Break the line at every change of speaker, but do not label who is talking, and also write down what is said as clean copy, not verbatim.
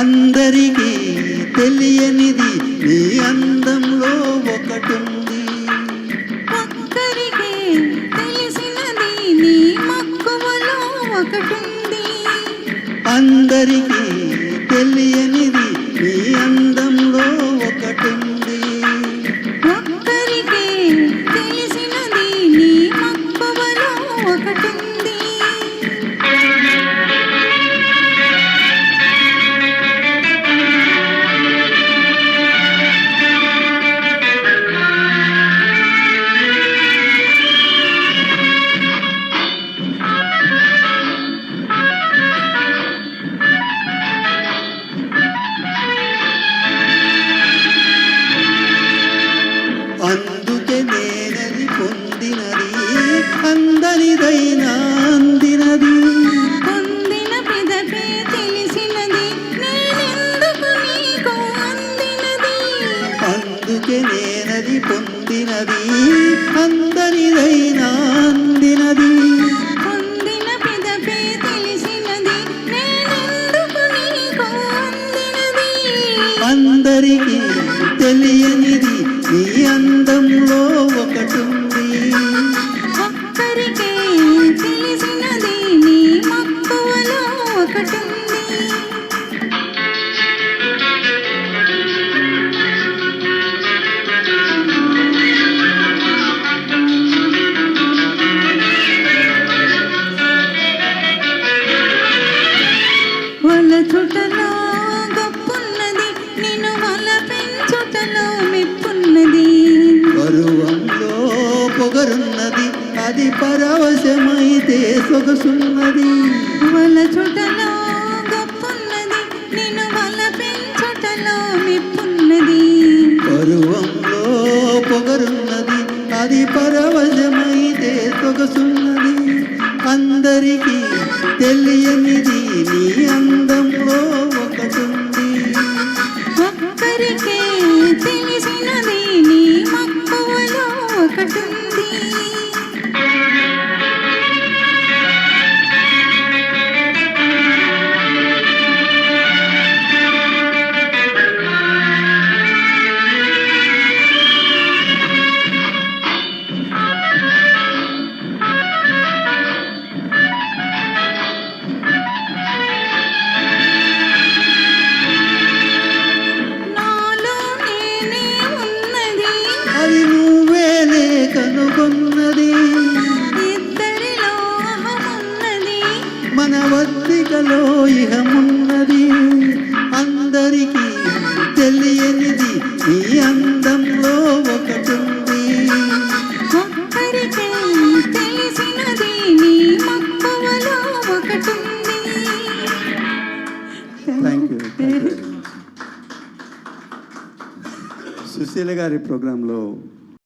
అందరికీ తెలియనిది నీ అందంలో ఒకటుంది.
ఒక్కరికే తెలిసినది నీ మక్కువలో ఒకటుంది.
అందరికీ తెలియనిది నీ అందంలో ఒకటుంది.
ఒక్కరికే తెలిసినది నీ మక్కువలో ఒకటుంది.
అందుకే నేనది పొందినది అందరిదైనా అందినది.
పొందిన పిదపే తెలిసినది నేనెందుకు నీకు అందినది.
అందుకే నేనది పొందినది అందరిదైనా అందినది.
పొందిన పిదపే తెలిసినది నేనెందుకు నీకు అందినది.
అందరికీ తెలియనిది నీ అందంలో ఒకటుంది.
ఒక్కరికే తెలిసినది నీ మక్కువలో ఒకటుంది. వలచుటలో గొప్పున్నది నిన్ను వల పెంచుటలో మెప్పున్నది.
పరువంలో పొగరున్నది అది పరవశమైతే సొగసున్నది.
వలచుటలో గొప్పున్నది నిన్ను వల పెంచుటలో మెప్పున్నది.
పరువంలో పొగరున్నది అది పరవశమైతే సొగసున్నది. అందరికీ తెలియనిది నీ అందంలో ఒకటుంది.
ఒక్కరికే తెలిసినది నీ మక్కువలో ఒకటుంది. నాలో నేనే ఉన్నది
అది నువ్వేలే కనుగొన్నది.
ఇద్దరిలో అహమున్నది.
మన వద్దికలో ఇహమున్నది. అందరికీ తెలియనిది నీ అందంలో ఒకటుంది.
ఒక్కరికే తెలిసినది నీ మక్కువలో ఒకటుంది.
Thank you very much. Sushila గారి ప్రోగ్రాంలో